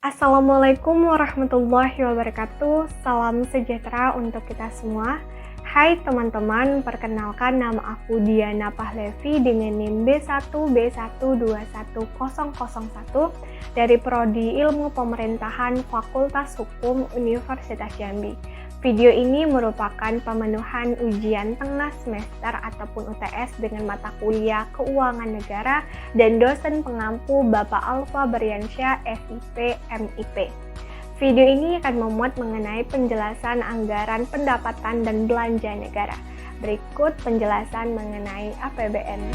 Assalamualaikum warahmatullahi wabarakatuh. Salam sejahtera untuk kita semua. Hai teman-teman, perkenalkan nama aku Diana Pahlevi dengan NIM B1B1210001 dari Prodi Ilmu Pemerintahan Fakultas Hukum Universitas Jambi. Video ini merupakan pemenuhan ujian tengah semester ataupun UTS dengan mata kuliah Keuangan Negara dan dosen pengampu Bapak Alfa Beryansyah, SIP, MIP. Video ini akan memuat mengenai penjelasan anggaran pendapatan dan belanja negara. Berikut penjelasan mengenai APBN.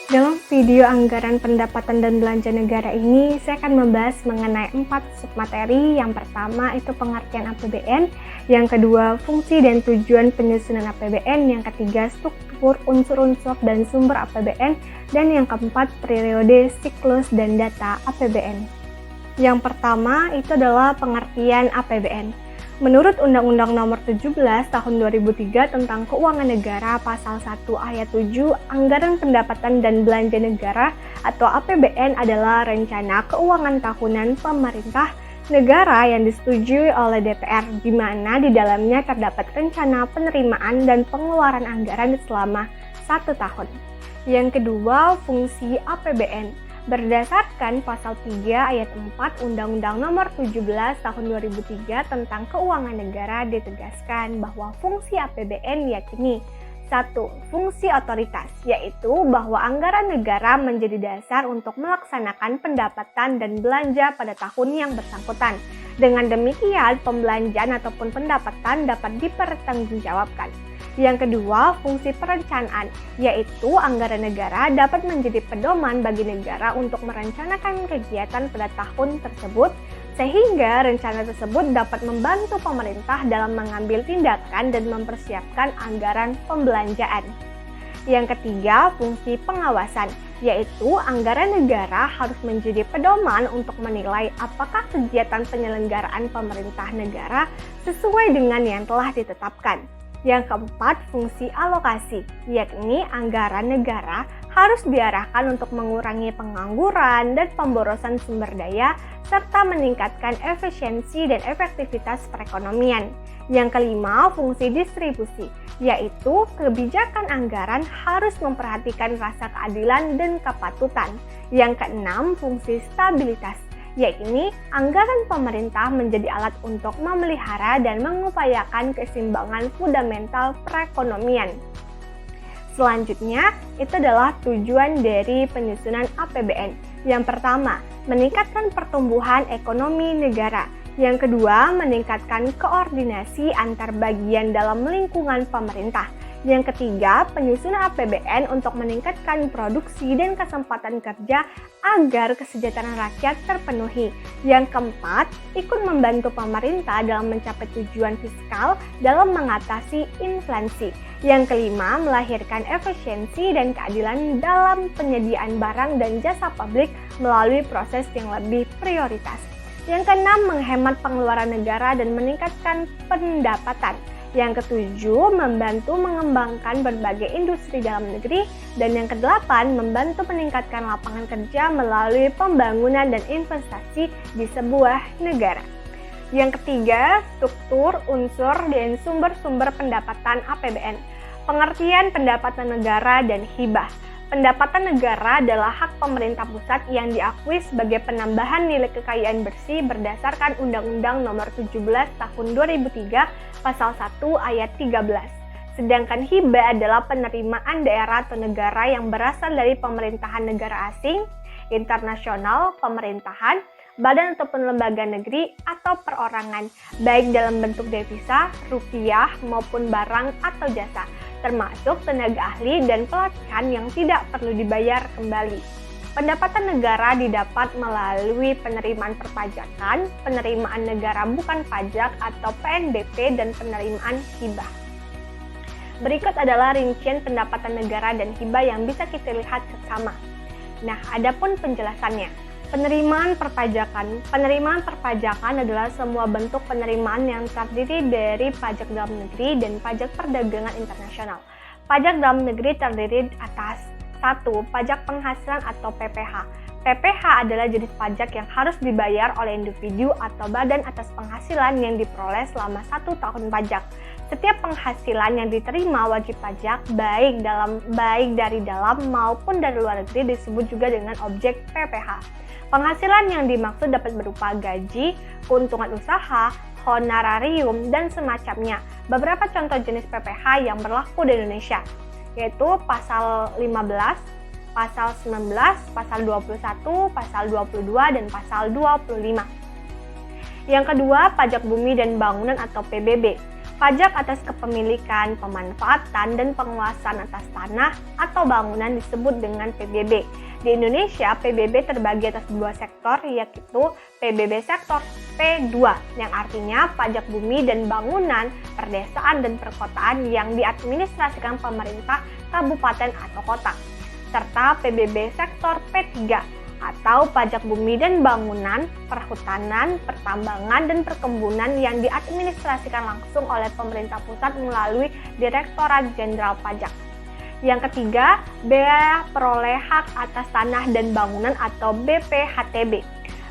Dalam video anggaran pendapatan dan belanja negara ini, saya akan membahas mengenai 4 submateri. Yang pertama itu pengertian APBN, yang kedua fungsi dan tujuan penyusunan APBN, yang ketiga struktur, unsur-unsur dan sumber APBN, dan yang keempat periode, siklus, dan data APBN. Yang pertama itu adalah pengertian APBN. Menurut Undang-Undang Nomor 17 Tahun 2003 tentang Keuangan Negara Pasal 1 Ayat 7, anggaran pendapatan dan belanja negara atau APBN adalah rencana keuangan tahunan pemerintah negara yang disetujui oleh DPR, di mana di dalamnya terdapat rencana penerimaan dan pengeluaran anggaran selama 1 tahun. Yang kedua, fungsi APBN. Berdasarkan Pasal 3 Ayat 4 Undang-Undang Nomor 17 Tahun 2003 tentang Keuangan Negara ditegaskan bahwa fungsi APBN yakni 1. Fungsi otoritas, yaitu bahwa anggaran negara menjadi dasar untuk melaksanakan pendapatan dan belanja pada tahun yang bersangkutan. Dengan demikian, pembelanjaan ataupun pendapatan dapat dipertanggungjawabkan. Yang kedua, fungsi perencanaan, yaitu anggaran negara dapat menjadi pedoman bagi negara untuk merencanakan kegiatan pada tahun tersebut, sehingga rencana tersebut dapat membantu pemerintah dalam mengambil tindakan dan mempersiapkan anggaran pembelanjaan. Yang ketiga, fungsi pengawasan, yaitu anggaran negara harus menjadi pedoman untuk menilai apakah kegiatan penyelenggaraan pemerintah negara sesuai dengan yang telah ditetapkan. Yang keempat, fungsi alokasi, yakni anggaran negara harus diarahkan untuk mengurangi pengangguran dan pemborosan sumber daya, serta meningkatkan efisiensi dan efektivitas perekonomian. Yang kelima, fungsi distribusi, yaitu kebijakan anggaran harus memperhatikan rasa keadilan dan kepatutan. Yang keenam, fungsi stabilitas, yakni anggaran pemerintah menjadi alat untuk memelihara dan mengupayakan keseimbangan fundamental perekonomian. Selanjutnya, itu adalah tujuan dari penyusunan APBN. Yang pertama, meningkatkan pertumbuhan ekonomi negara. Yang kedua, meningkatkan koordinasi antar bagian dalam lingkungan pemerintah. Yang ketiga, penyusunan APBN untuk meningkatkan produksi dan kesempatan kerja agar kesejahteraan rakyat terpenuhi. Yang keempat, ikut membantu pemerintah dalam mencapai tujuan fiskal dalam mengatasi inflasi. Yang kelima, melahirkan efisiensi dan keadilan dalam penyediaan barang dan jasa publik melalui proses yang lebih prioritas. Yang keenam, menghemat pengeluaran negara dan meningkatkan pendapatan. Yang ketujuh, membantu mengembangkan berbagai industri dalam negeri. Dan yang kedelapan, membantu meningkatkan lapangan kerja melalui pembangunan dan investasi di sebuah negara. Yang ketiga, struktur, unsur, dan sumber-sumber pendapatan APBN. Pengertian pendapatan negara dan hibah. Pendapatan negara adalah hak pemerintah pusat yang diakui sebagai penambahan nilai kekayaan bersih berdasarkan Undang-Undang Nomor 17 Tahun 2003 Pasal 1 Ayat 13. Sedangkan hibah adalah penerimaan daerah atau negara yang berasal dari pemerintahan negara asing, internasional, pemerintahan, badan ataupun lembaga negeri atau perorangan, baik dalam bentuk devisa, rupiah maupun barang atau jasa, termasuk tenaga ahli dan pelatihan yang tidak perlu dibayar kembali. Pendapatan negara didapat melalui penerimaan perpajakan, penerimaan negara bukan pajak atau PNBP, dan penerimaan hibah. Berikut adalah rincian pendapatan negara dan hibah yang bisa kita lihat seksama. Nah, adapun penjelasannya. Penerimaan perpajakan. Penerimaan perpajakan adalah semua bentuk penerimaan yang terdiri dari pajak dalam negeri dan pajak perdagangan internasional. Pajak dalam negeri terdiri atas 1. Pajak penghasilan atau PPh. PPh adalah jenis pajak yang harus dibayar oleh individu atau badan atas penghasilan yang diperoleh selama 1 tahun pajak. Setiap penghasilan yang diterima wajib pajak baik dari dalam maupun dari luar negeri disebut juga dengan objek PPh. Penghasilan yang dimaksud dapat berupa gaji, keuntungan usaha, honorarium, dan semacamnya. Beberapa contoh jenis PPh yang berlaku di Indonesia, yaitu Pasal 15, Pasal 19, Pasal 21, Pasal 22, dan Pasal 25. Yang kedua, pajak bumi dan bangunan atau PBB. Pajak atas kepemilikan, pemanfaatan, dan penguasaan atas tanah atau bangunan disebut dengan PBB. Di Indonesia, PBB terbagi atas 2 sektor, yaitu PBB sektor P2, yang artinya pajak bumi dan bangunan, perdesaan dan perkotaan yang diadministrasikan pemerintah kabupaten atau kota, serta PBB sektor P3, atau pajak bumi dan bangunan, perhutanan, pertambangan, dan perkebunan yang diadministrasikan langsung oleh pemerintah pusat melalui Direktorat Jenderal Pajak. Yang ketiga, bea peroleh hak atas tanah dan bangunan atau BPHTB.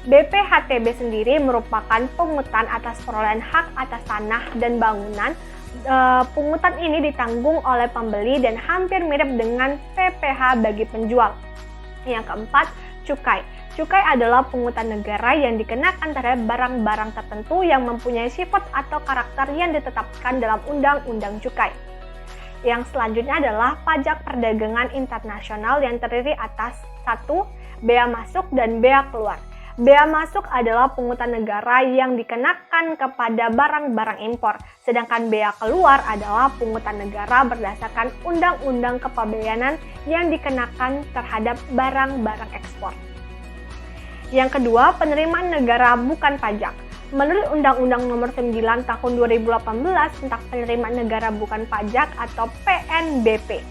BPHTB sendiri merupakan pungutan atas perolehan hak atas tanah dan bangunan. Pungutan ini ditanggung oleh pembeli dan hampir mirip dengan PPh bagi penjual. Yang keempat, cukai. Cukai adalah pungutan negara yang dikenakan terhadap barang-barang tertentu yang mempunyai sifat atau karakter yang ditetapkan dalam Undang-Undang Cukai. Yang selanjutnya adalah pajak perdagangan internasional yang terdiri atas 1. Bea masuk dan bea keluar. Bea masuk adalah pungutan negara yang dikenakan kepada barang-barang impor, sedangkan bea keluar adalah pungutan negara berdasarkan Undang-Undang Kepabeanan yang dikenakan terhadap barang-barang ekspor. Yang kedua, penerimaan negara bukan pajak. Menurut Undang-Undang Nomor 9 Tahun 2018 tentang penerimaan negara bukan pajak atau PNBP.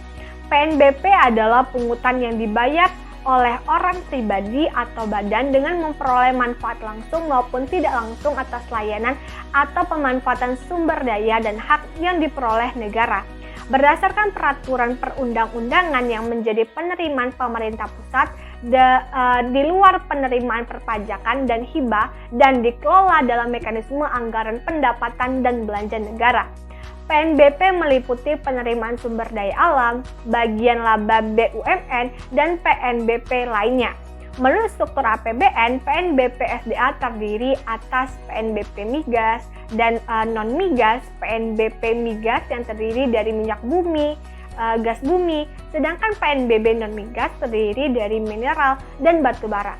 PNBP adalah pungutan yang dibayar oleh orang pribadi atau badan dengan memperoleh manfaat langsung maupun tidak langsung atas layanan atau pemanfaatan sumber daya dan hak yang diperoleh negara. Berdasarkan peraturan perundang-undangan yang menjadi penerimaan pemerintah pusat di luar penerimaan perpajakan dan hibah dan dikelola dalam mekanisme anggaran pendapatan dan belanja negara. PNBP meliputi penerimaan sumber daya alam, bagian laba BUMN, dan PNBP lainnya. Menurut struktur APBN, PNBP SDA terdiri atas PNBP migas dan non-migas, PNBP migas yang terdiri dari minyak bumi, gas bumi, sedangkan PNBP non-migas terdiri dari mineral dan batu bara.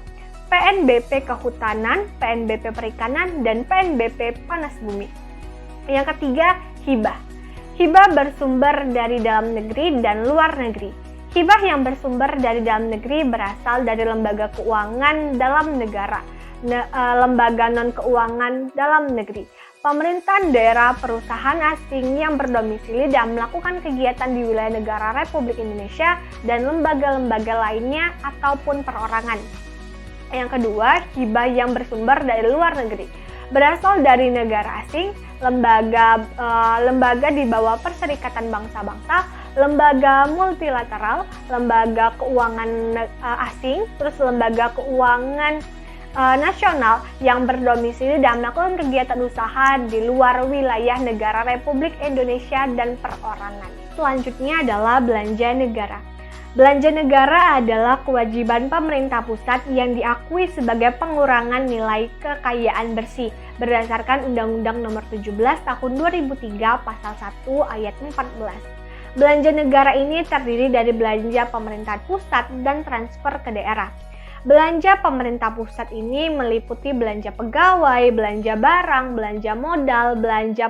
PNBP kehutanan, PNBP perikanan, dan PNBP panas bumi. Yang ketiga, hibah. Hibah bersumber dari dalam negeri dan luar negeri. Hibah yang bersumber dari dalam negeri berasal dari lembaga keuangan dalam negara, lembaga non-keuangan dalam negeri, pemerintahan daerah, perusahaan asing yang berdomisili dan melakukan kegiatan di wilayah negara Republik Indonesia, dan lembaga-lembaga lainnya ataupun perorangan. Yang kedua, hibah yang bersumber dari luar negeri. Berasal dari negara asing, lembaga di bawah Perserikatan Bangsa-Bangsa, lembaga multilateral, lembaga keuangan asing, terus lembaga keuangan nasional yang berdomisili dan melakukan kegiatan usaha di luar wilayah negara Republik Indonesia dan perorangan. Selanjutnya adalah belanja negara. Belanja negara adalah kewajiban pemerintah pusat yang diakui sebagai pengurangan nilai kekayaan bersih berdasarkan Undang-Undang Nomor 17 Tahun 2003 Pasal 1 Ayat 14. Belanja negara ini terdiri dari belanja pemerintah pusat dan transfer ke daerah. Belanja pemerintah pusat ini meliputi belanja pegawai, belanja barang, belanja modal, belanja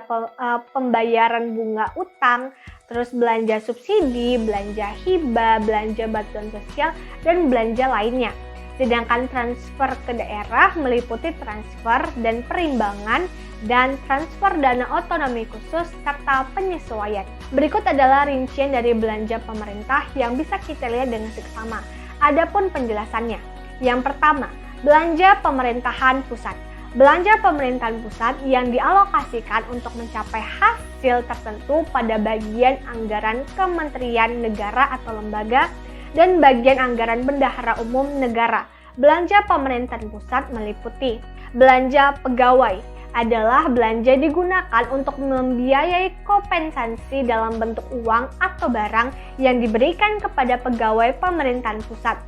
pembayaran bunga utang, terus belanja subsidi, belanja hibah, belanja bantuan sosial, dan belanja lainnya. Sedangkan transfer ke daerah meliputi transfer dan perimbangan dan transfer dana otonomi khusus serta penyesuaian. Berikut adalah rincian dari belanja pemerintah yang bisa kita lihat dengan seksama. Adapun penjelasannya. Yang pertama, Belanja pemerintahan pusat. Belanja pemerintahan pusat yang dialokasikan untuk mencapai hasil tertentu pada bagian anggaran kementerian negara atau lembaga dan bagian anggaran bendahara umum negara. Belanja pemerintahan pusat meliputi belanja pegawai, adalah belanja digunakan untuk membiayai kompensasi dalam bentuk uang atau barang yang diberikan kepada pegawai pemerintahan pusat,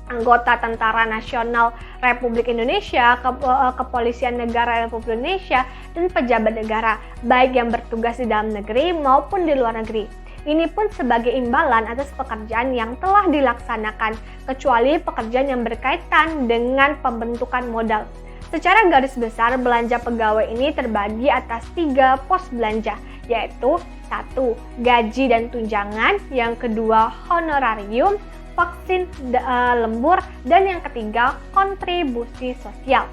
anggota Tentara Nasional Republik Indonesia, Kepolisian Negara Republik Indonesia, dan pejabat negara, baik yang bertugas di dalam negeri maupun di luar negeri. Ini pun sebagai imbalan atas pekerjaan yang telah dilaksanakan, kecuali pekerjaan yang berkaitan dengan pembentukan modal. Secara garis besar, belanja pegawai ini terbagi atas 3 pos belanja, yaitu 1. Gaji dan tunjangan, yang kedua honorarium, vaksin lembur, dan yang ketiga kontribusi sosial.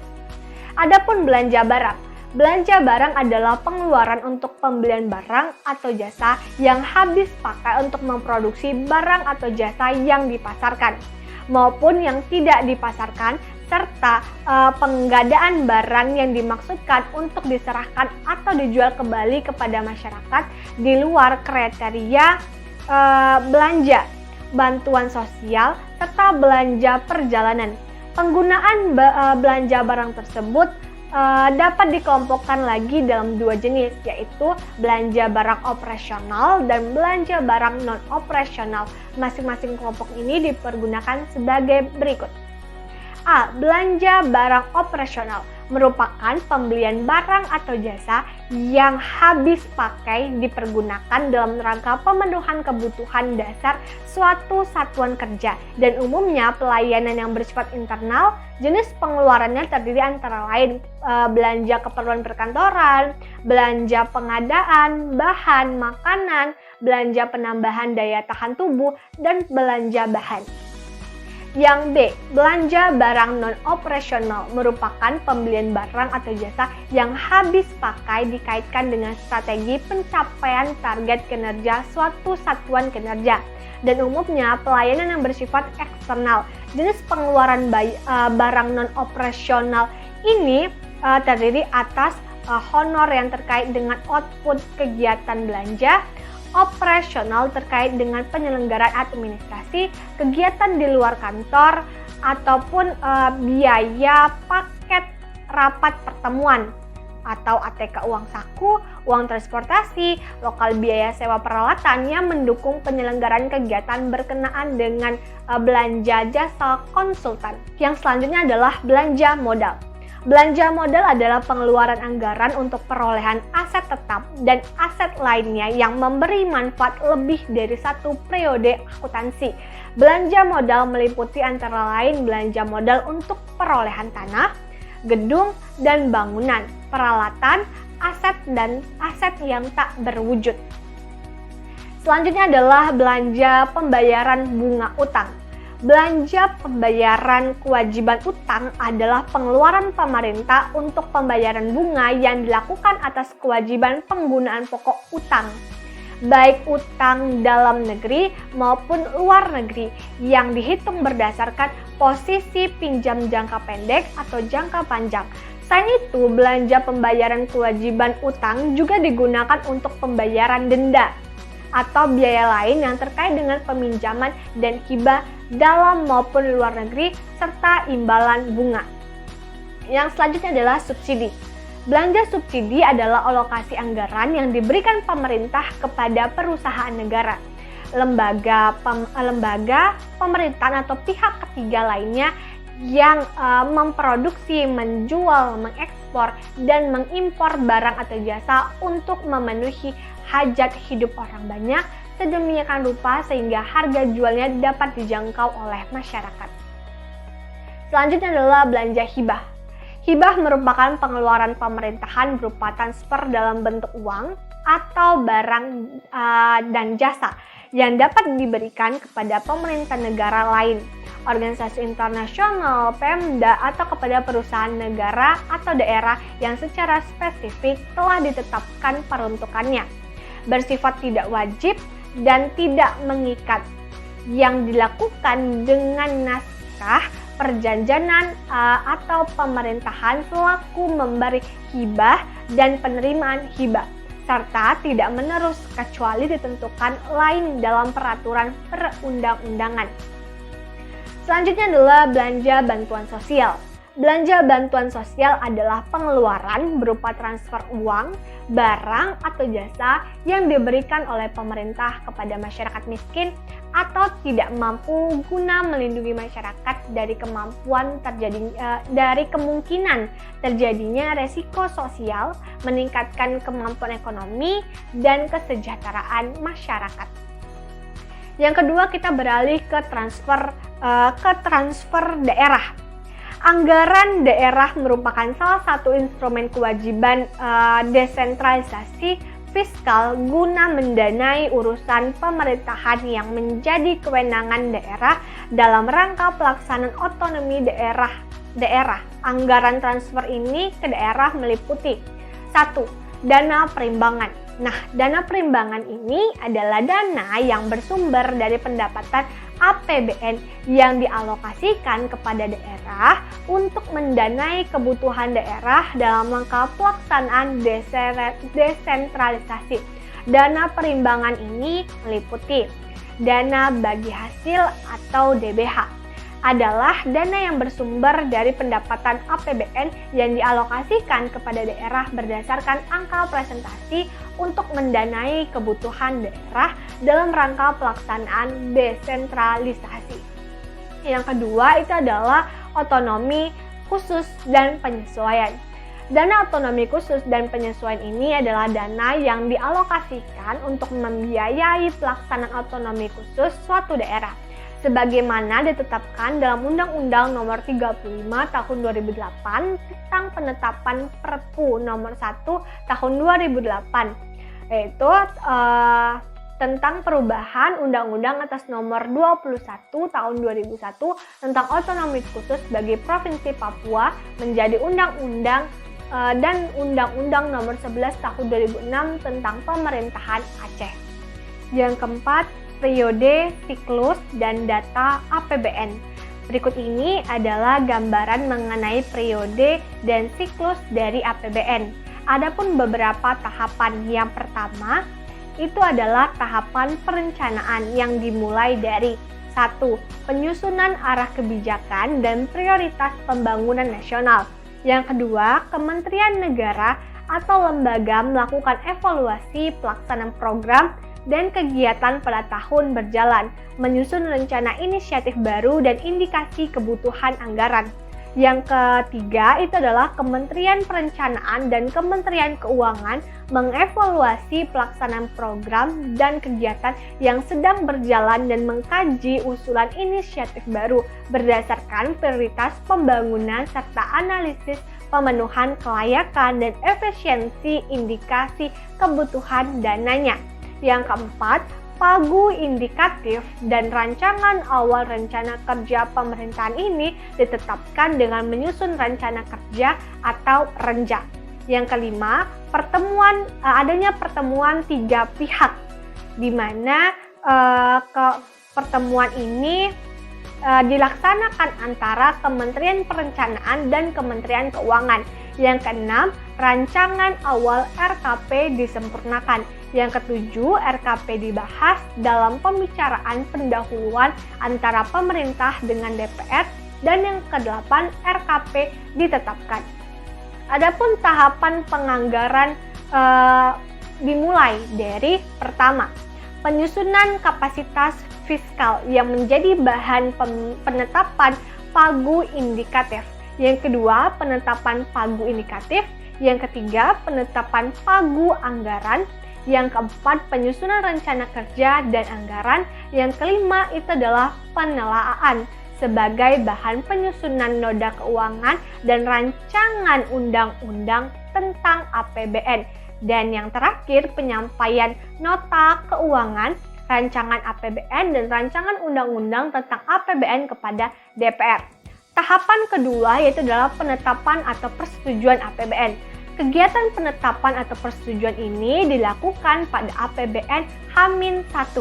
Adapun belanja barang. Belanja barang adalah pengeluaran untuk pembelian barang atau jasa yang habis pakai untuk memproduksi barang atau jasa yang dipasarkan maupun yang tidak dipasarkan, serta penggadaan barang yang dimaksudkan untuk diserahkan atau dijual kembali kepada masyarakat di luar kriteria belanja bantuan sosial, serta belanja perjalanan. Penggunaan belanja barang tersebut dapat dikelompokkan lagi dalam 2 jenis, yaitu belanja barang operasional dan belanja barang non-operasional. Masing-masing kelompok ini dipergunakan sebagai berikut. A. Belanja barang operasional merupakan pembelian barang atau jasa yang habis pakai dipergunakan dalam rangka pemenuhan kebutuhan dasar suatu satuan kerja dan umumnya pelayanan yang bersifat internal. Jenis pengeluarannya terdiri antara lain belanja keperluan perkantoran, belanja pengadaan bahan makanan, belanja penambahan daya tahan tubuh, dan belanja bahan. Yang B. Belanja barang non-operasional merupakan pembelian barang atau jasa yang habis pakai dikaitkan dengan strategi pencapaian target kinerja suatu satuan kinerja dan umumnya pelayanan yang bersifat eksternal. Jenis pengeluaran barang non-operasional ini terdiri atas honor yang terkait dengan output kegiatan belanja, operasional terkait dengan penyelenggaraan administrasi, kegiatan di luar kantor, ataupun biaya paket rapat pertemuan atau ATK uang saku, uang transportasi, lokal biaya sewa peralatan yang mendukung penyelenggaraan kegiatan berkenaan dengan belanja jasa konsultan. Yang selanjutnya adalah belanja modal. Belanja modal adalah pengeluaran anggaran untuk perolehan aset tetap dan aset lainnya yang memberi manfaat lebih dari 1 periode akuntansi. Belanja modal meliputi antara lain belanja modal untuk perolehan tanah, gedung dan bangunan, peralatan, aset dan aset yang tak berwujud. Selanjutnya adalah belanja pembayaran bunga utang. Belanja pembayaran kewajiban utang adalah pengeluaran pemerintah untuk pembayaran bunga yang dilakukan atas kewajiban penggunaan pokok utang, baik utang dalam negeri maupun luar negeri, yang dihitung berdasarkan posisi pinjam jangka pendek atau jangka panjang. Selain itu, belanja pembayaran kewajiban utang juga digunakan untuk pembayaran denda atau biaya lain yang terkait dengan peminjaman dan hibah dalam maupun luar negeri, serta imbalan bunga. Yang selanjutnya adalah subsidi. Belanja subsidi adalah alokasi anggaran yang diberikan pemerintah kepada perusahaan negara, lembaga pemerintahan atau pihak ketiga lainnya yang memproduksi, menjual, mengekspor, dan mengimpor barang atau jasa untuk memenuhi hajat hidup orang banyak sedemikian rupa sehingga harga jualnya dapat dijangkau oleh masyarakat. Selanjutnya adalah belanja hibah. Hibah merupakan pengeluaran pemerintahan berupa transfer dalam bentuk uang atau barang dan jasa yang dapat diberikan kepada pemerintah negara lain, organisasi internasional, Pemda, atau kepada perusahaan negara atau daerah yang secara spesifik telah ditetapkan peruntukannya. Bersifat tidak wajib dan tidak mengikat, yang dilakukan dengan naskah perjanjian atau pemerintahan selaku memberi hibah dan penerimaan hibah, serta tidak menerus kecuali ditentukan lain dalam peraturan perundang-undangan. Selanjutnya adalah belanja bantuan sosial. Belanja bantuan sosial adalah pengeluaran berupa transfer uang, barang, atau jasa yang diberikan oleh pemerintah kepada masyarakat miskin atau tidak mampu guna melindungi masyarakat dari kemungkinan terjadinya resiko sosial, meningkatkan kemampuan ekonomi dan kesejahteraan masyarakat. Yang kedua, kita beralih ke transfer daerah. Anggaran daerah merupakan salah satu instrumen kewajiban desentralisasi fiskal guna mendanai urusan pemerintahan yang menjadi kewenangan daerah dalam rangka pelaksanaan otonomi daerah. Anggaran transfer ini ke daerah meliputi 1. Dana perimbangan. Nah, dana perimbangan ini adalah dana yang bersumber dari pendapatan APBN yang dialokasikan kepada daerah untuk mendanai kebutuhan daerah dalam rangka pelaksanaan desentralisasi. Dana perimbangan ini meliputi dana bagi hasil atau DBH. Adalah dana yang bersumber dari pendapatan APBN yang dialokasikan kepada daerah berdasarkan angka presentasi untuk mendanai kebutuhan daerah dalam rangka pelaksanaan desentralisasi. Yang kedua itu adalah otonomi khusus dan penyesuaian. Dana otonomi khusus dan penyesuaian ini adalah dana yang dialokasikan untuk membiayai pelaksanaan otonomi khusus suatu daerah, sebagaimana ditetapkan dalam Undang-Undang Nomor 35 Tahun 2008 tentang penetapan Perpu Nomor 1 Tahun 2008, yaitu tentang perubahan Undang-Undang atas Nomor 21 Tahun 2001 tentang otonomi khusus bagi Provinsi Papua menjadi undang-undang dan Undang-Undang Nomor 11 Tahun 2006 tentang pemerintahan Aceh. Yang keempat, periode, siklus, dan data APBN. Berikut ini adalah gambaran mengenai periode dan siklus dari APBN. Adapun beberapa tahapan. Yang pertama, itu adalah tahapan perencanaan yang dimulai dari 1. Penyusunan arah kebijakan dan prioritas pembangunan nasional. Yang kedua, Kementerian Negara atau lembaga melakukan evaluasi pelaksanaan program dan kegiatan pada tahun berjalan, menyusun rencana inisiatif baru dan indikasi kebutuhan anggaran. Yang ketiga itu adalah Kementerian Perencanaan dan Kementerian Keuangan mengevaluasi pelaksanaan program dan kegiatan yang sedang berjalan dan mengkaji usulan inisiatif baru berdasarkan prioritas pembangunan serta analisis pemenuhan kelayakan dan efisiensi indikasi kebutuhan dananya. Yang keempat, pagu indikatif dan rancangan awal rencana kerja pemerintahan ini ditetapkan dengan menyusun rencana kerja atau renja. Yang kelima, adanya pertemuan tiga pihak, di mana pertemuan ini dilaksanakan antara Kementerian Perencanaan dan Kementerian Keuangan. Yang keenam, rancangan awal RKP disempurnakan. Yang ketujuh, RKP dibahas dalam pembicaraan pendahuluan antara pemerintah dengan DPR. Dan yang kedelapan, RKP ditetapkan. Adapun tahapan penganggaran dimulai dari pertama, penyusunan kapasitas fiskal yang menjadi bahan penetapan pagu indikatif. Yang kedua, penetapan pagu indikatif. Yang ketiga, penetapan pagu anggaran. Yang keempat, penyusunan rencana kerja dan anggaran. Yang kelima, itu adalah penelaan sebagai bahan penyusunan noda keuangan dan rancangan undang-undang tentang APBN. Dan yang terakhir, penyampaian nota keuangan, rancangan APBN, dan rancangan undang-undang tentang APBN kepada DPR. Tahapan kedua yaitu adalah penetapan atau persetujuan APBN. Kegiatan penetapan atau persetujuan ini dilakukan pada APBN H-1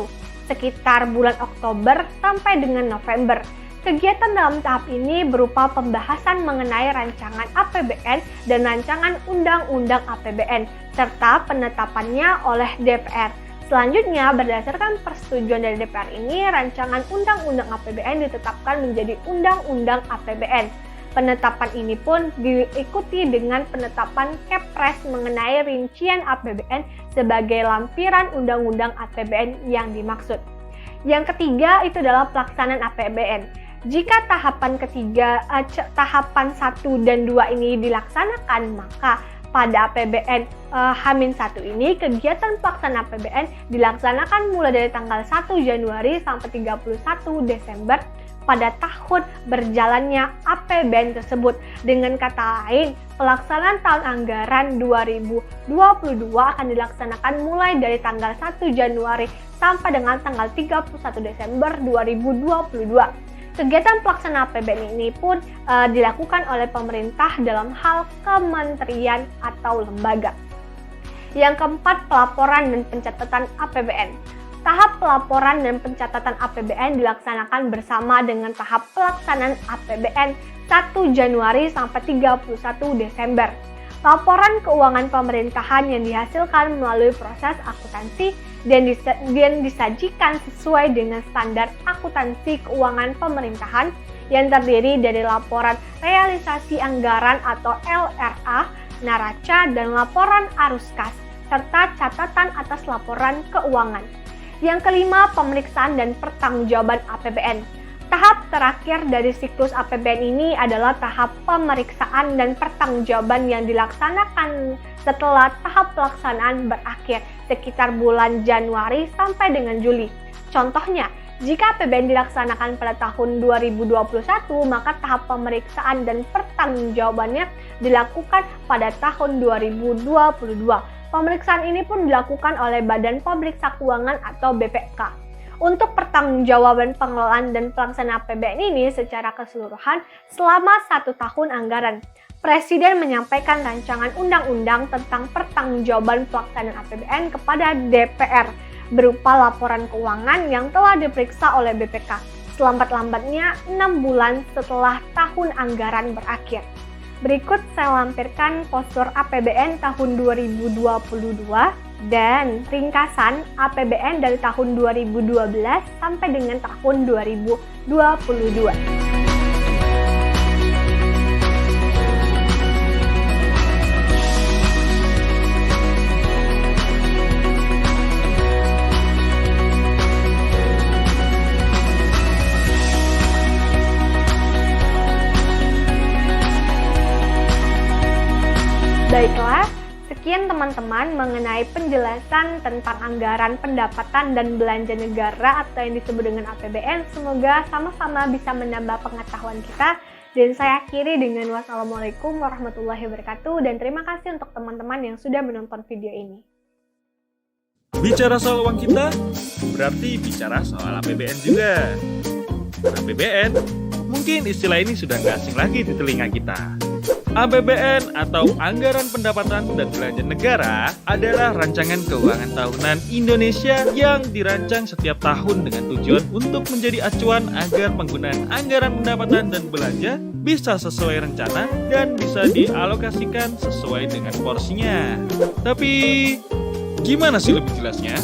sekitar bulan Oktober sampai dengan November. Kegiatan dalam tahap ini berupa pembahasan mengenai rancangan APBN dan rancangan Undang-Undang APBN, serta penetapannya oleh DPR. Selanjutnya, berdasarkan persetujuan dari DPR ini, rancangan Undang-Undang APBN ditetapkan menjadi Undang-Undang APBN. Penetapan ini pun diikuti dengan penetapan Kepres mengenai rincian APBN sebagai lampiran Undang-Undang APBN yang dimaksud. Yang ketiga itu adalah pelaksanaan APBN. Jika tahapan 1 dan 2 ini dilaksanakan, maka pada APBN H-1 ini kegiatan pelaksanaan APBN dilaksanakan mulai dari tanggal 1 Januari sampai 31 Desember pada tahun berjalannya APBN tersebut. Dengan kata lain, pelaksanaan tahun anggaran 2022 akan dilaksanakan mulai dari tanggal 1 Januari sampai dengan tanggal 31 Desember 2022. Kegiatan pelaksanaan APBN ini pun dilakukan oleh pemerintah dalam hal kementerian atau lembaga. Yang keempat, pelaporan dan pencatatan APBN. Tahap pelaporan dan pencatatan APBN dilaksanakan bersama dengan tahap pelaksanaan APBN 1 Januari sampai 31 Desember. Laporan keuangan pemerintahan yang dihasilkan melalui proses akuntansi dan disajikan sesuai dengan standar akuntansi keuangan pemerintahan yang terdiri dari laporan realisasi anggaran atau LRA, neraca, dan laporan arus kas, serta catatan atas laporan keuangan. Yang kelima, pemeriksaan dan pertanggungjawaban APBN. Tahap terakhir dari siklus APBN ini adalah tahap pemeriksaan dan pertanggungjawaban yang dilaksanakan setelah tahap pelaksanaan berakhir sekitar bulan Januari sampai dengan Juli. Contohnya, jika APBN dilaksanakan pada tahun 2021, maka tahap pemeriksaan dan pertanggungjawabannya dilakukan pada tahun 2022. Pemeriksaan ini pun dilakukan oleh Badan Pemeriksa Keuangan atau BPK. Untuk pertanggungjawaban pengelolaan dan pelaksanaan APBN ini secara keseluruhan selama 1 tahun anggaran, Presiden menyampaikan rancangan undang-undang tentang pertanggungjawaban pelaksanaan APBN kepada DPR berupa laporan keuangan yang telah diperiksa oleh BPK selambat-lambatnya 6 bulan setelah tahun anggaran berakhir. Berikut saya lampirkan postur APBN tahun 2022 dan ringkasan APBN dari tahun 2012 sampai dengan tahun 2022. Baiklah, sekian teman-teman mengenai penjelasan tentang anggaran pendapatan dan belanja negara atau yang disebut dengan APBN. Semoga sama-sama bisa menambah pengetahuan kita. Dan saya akhiri dengan wassalamualaikum warahmatullahi wabarakatuh. Dan terima kasih untuk teman-teman yang sudah menonton video ini. Bicara soal uang kita, berarti bicara soal APBN juga. APBN, mungkin istilah ini sudah nggak asing lagi di telinga kita. APBN atau Anggaran Pendapatan dan Belanja Negara adalah rancangan keuangan tahunan Indonesia yang dirancang setiap tahun dengan tujuan untuk menjadi acuan agar penggunaan anggaran pendapatan dan belanja bisa sesuai rencana dan bisa dialokasikan sesuai dengan porsinya. Tapi, gimana sih lebih jelasnya?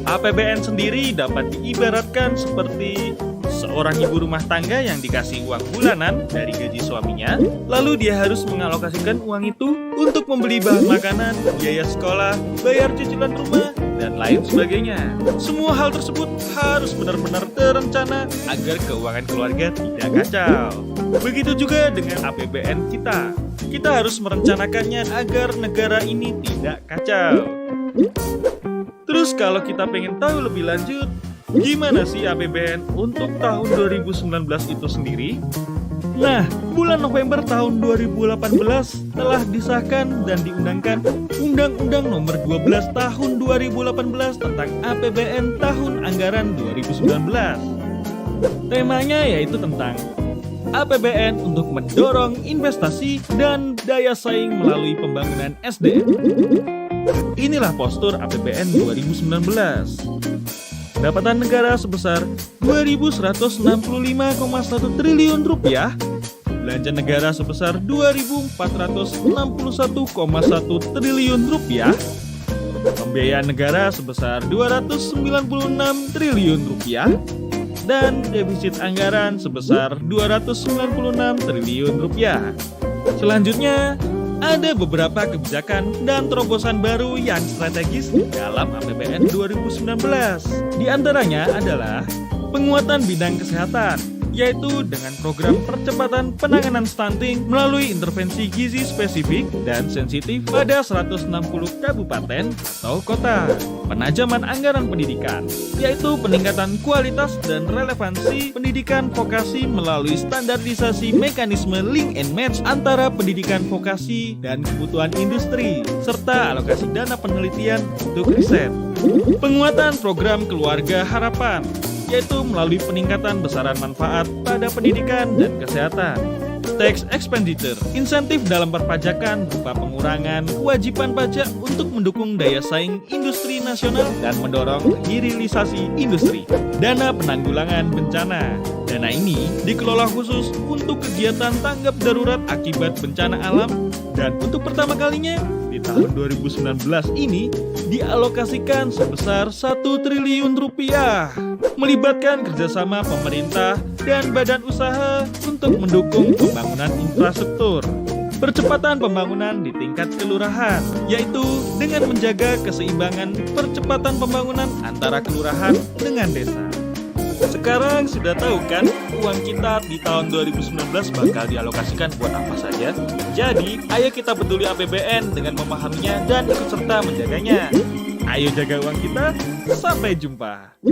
APBN sendiri dapat diibaratkan seperti seorang ibu rumah tangga yang dikasih uang bulanan dari gaji suaminya, lalu dia harus mengalokasikan uang itu untuk membeli bahan makanan, biaya sekolah, bayar cicilan rumah, dan lain sebagainya. Semua hal tersebut harus benar-benar terencana agar keuangan keluarga tidak kacau. Begitu juga dengan APBN kita. Kita harus merencanakannya agar negara ini tidak kacau. Terus kalau kita pengen tahu lebih lanjut, gimana sih APBN untuk tahun 2019 itu sendiri? Nah, bulan November tahun 2018 telah disahkan dan diundangkan Undang-Undang Nomor 12 Tahun 2018 tentang APBN Tahun Anggaran 2019. Temanya yaitu tentang APBN untuk mendorong investasi dan daya saing melalui pembangunan SDM. Inilah postur APBN 2019. pendapatan negara sebesar 2.165,1 triliun rupiah, belanja negara sebesar 2.461,1 triliun rupiah, pembiayaan negara sebesar 296 triliun rupiah, dan defisit anggaran sebesar 296 triliun rupiah. Selanjutnya, ada beberapa kebijakan dan terobosan baru yang strategis dalam APBN 2019. Di antaranya adalah penguatan bidang kesehatan, yaitu dengan program percepatan penanganan stunting melalui intervensi gizi spesifik dan sensitif pada 160 kabupaten atau kota. Penajaman anggaran pendidikan, yaitu peningkatan kualitas dan relevansi pendidikan vokasi melalui standarisasi mekanisme link and match antara pendidikan vokasi dan kebutuhan industri, serta alokasi dana penelitian untuk riset. Penguatan program keluarga harapan, yaitu melalui peningkatan besaran manfaat pada pendidikan dan kesehatan. Tax expenditure, insentif dalam perpajakan berupa pengurangan kewajiban pajak untuk mendukung daya saing industri nasional dan mendorong hilirisasi industri. Dana penanggulangan bencana. Dana ini dikelola khusus untuk kegiatan tanggap darurat akibat bencana alam dan untuk pertama kalinya di tahun 2019 ini dialokasikan sebesar 1 triliun rupiah, melibatkan kerjasama pemerintah dan badan usaha untuk mendukung pembangunan infrastruktur. Percepatan pembangunan di tingkat kelurahan, yaitu dengan menjaga keseimbangan percepatan pembangunan antara kelurahan dengan desa. Sekarang sudah tahu kan uang kita di tahun 2019 bakal dialokasikan buat apa saja? Jadi, ayo kita peduli APBN dengan memahaminya dan ikut serta menjaganya. Ayo jaga uang kita, sampai jumpa.